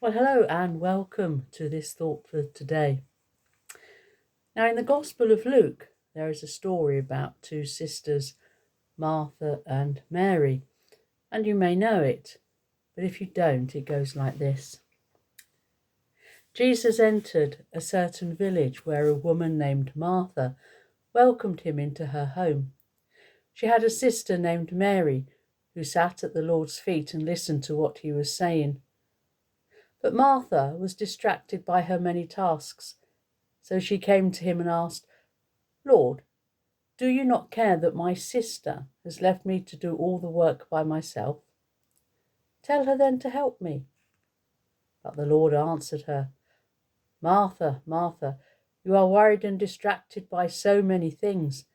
Well, hello and welcome to this thought for today. Now, in the Gospel of Luke, there is a story about two sisters, Martha and Mary, and you may know it, but if you don't, it goes like this. Jesus entered a certain village where a woman named Martha welcomed him into her home. She had a sister named Mary who sat at the Lord's feet and listened to what he was saying. But Martha was distracted by her many tasks. So she came to him and asked, Lord, do you not care that my sister has left me to do all the work by myself? Tell her then to help me. But the Lord answered her, Martha, Martha, you are worried and distracted by so many things.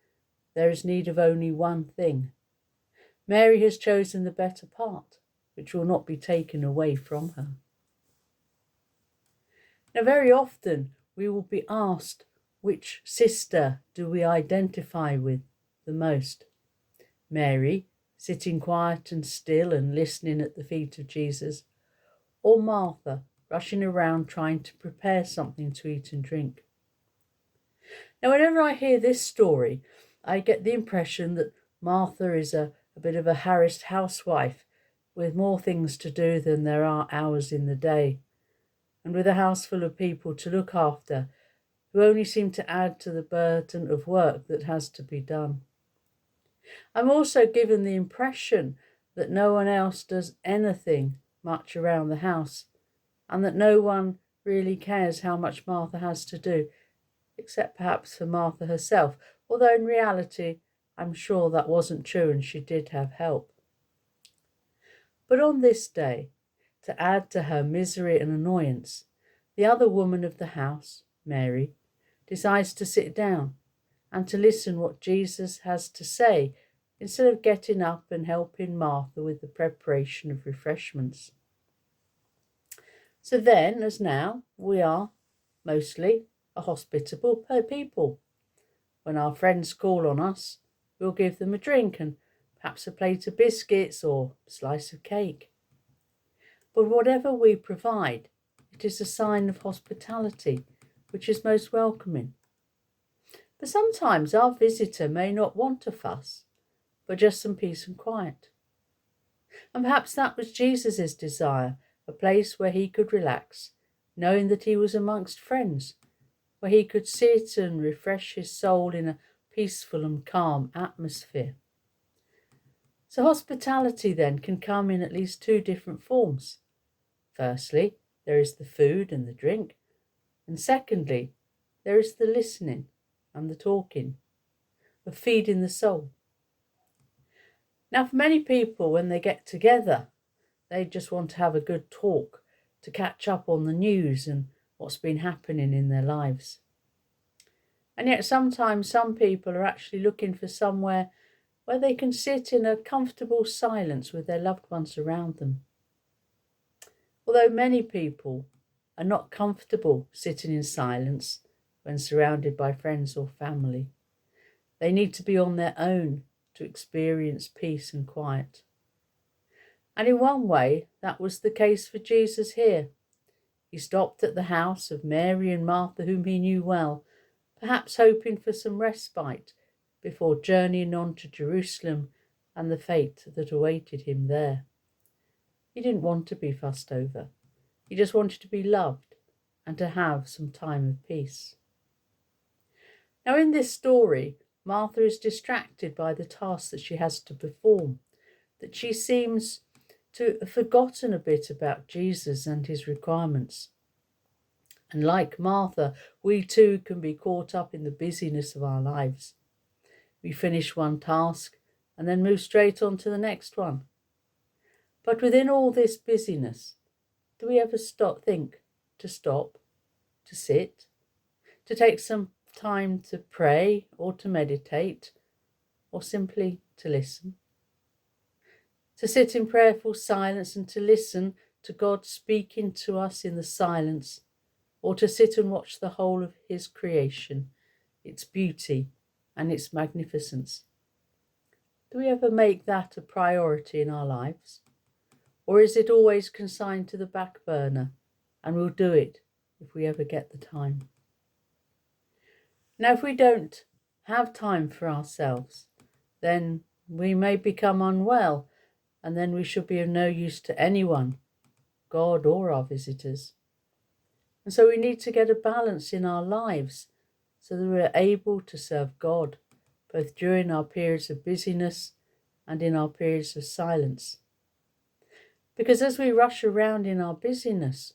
There is need of only one thing. Mary has chosen the better part, which will not be taken away from her. Now, very often we will be asked, which sister do we identify with the most? Mary, sitting quiet and still and listening at the feet of Jesus, or Martha, rushing around trying to prepare something to eat and drink? Now, whenever I hear this story, I get the impression that Martha is a bit of a harassed housewife with more things to do than there are hours in the day, and with a house full of people to look after who only seem to add to the burden of work that has to be done. I'm also given the impression that no one else does anything much around the house, and that no one really cares how much Martha has to do, except perhaps for Martha herself, although in reality I'm sure that wasn't true and she did have help. But on this day, to add to her misery and annoyance, the other woman of the house, Mary, decides to sit down and to listen what Jesus has to say instead of getting up and helping Martha with the preparation of refreshments. So then, as now, we are mostly a hospitable people. When our friends call on us, we'll give them a drink and perhaps a plate of biscuits or a slice of cake. But whatever we provide, it is a sign of hospitality, which is most welcoming. But sometimes our visitor may not want a fuss, but just some peace and quiet. And perhaps that was Jesus' desire, a place where he could relax, knowing that he was amongst friends, where he could sit and refresh his soul in a peaceful and calm atmosphere. So hospitality then can come in at least two different forms. Firstly, there is the food and the drink, and secondly, there is the listening and the talking, of feeding the soul. Now, for many people, when they get together, they just want to have a good talk, to catch up on the news and what's been happening in their lives. And yet sometimes some people are actually looking for somewhere where they can sit in a comfortable silence with their loved ones around them. Although many people are not comfortable sitting in silence when surrounded by friends or family, they need to be on their own to experience peace and quiet. And in one way, that was the case for Jesus here. He stopped at the house of Mary and Martha, whom he knew well, perhaps hoping for some respite before journeying on to Jerusalem and the fate that awaited him there. He didn't want to be fussed over. He just wanted to be loved and to have some time of peace. Now, in this story, Martha is distracted by the task that she has to perform, that she seems to have forgotten a bit about Jesus and his requirements. And like Martha, we too can be caught up in the busyness of our lives. We finish one task and then move straight on to the next one. But within all this busyness, do we ever stop, to sit, to take some time to pray or to meditate, or simply to listen? To sit in prayerful silence and to listen to God speaking to us in the silence, or to sit and watch the whole of his creation, its beauty and its magnificence. Do we ever make that a priority in our lives? Or is it always consigned to the back burner and we'll do it if we ever get the time. Now, if we don't have time for ourselves, then we may become unwell, and then we should be of no use to anyone, God or our visitors. And so we need to get a balance in our lives so that we're able to serve God, both during our periods of busyness and in our periods of silence. Because as we rush around in our busyness,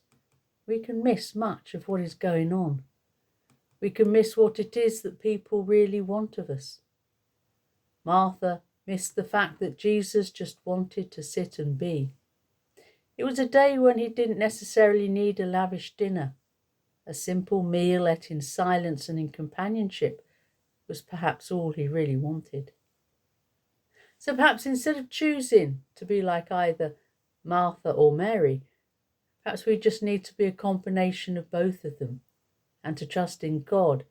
we can miss much of what is going on. We can miss what it is that people really want of us. Martha missed the fact that Jesus just wanted to sit and be. It was a day when he didn't necessarily need a lavish dinner. A simple meal ate in silence and in companionship was perhaps all he really wanted. So perhaps instead of choosing to be like either Martha or Mary, perhaps we just need to be a combination of both of them, and to trust in God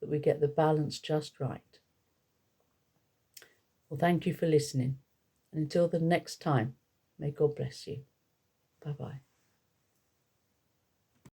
that we get the balance just right. Well, thank you for listening. And until the next time, may God bless you. Bye-bye.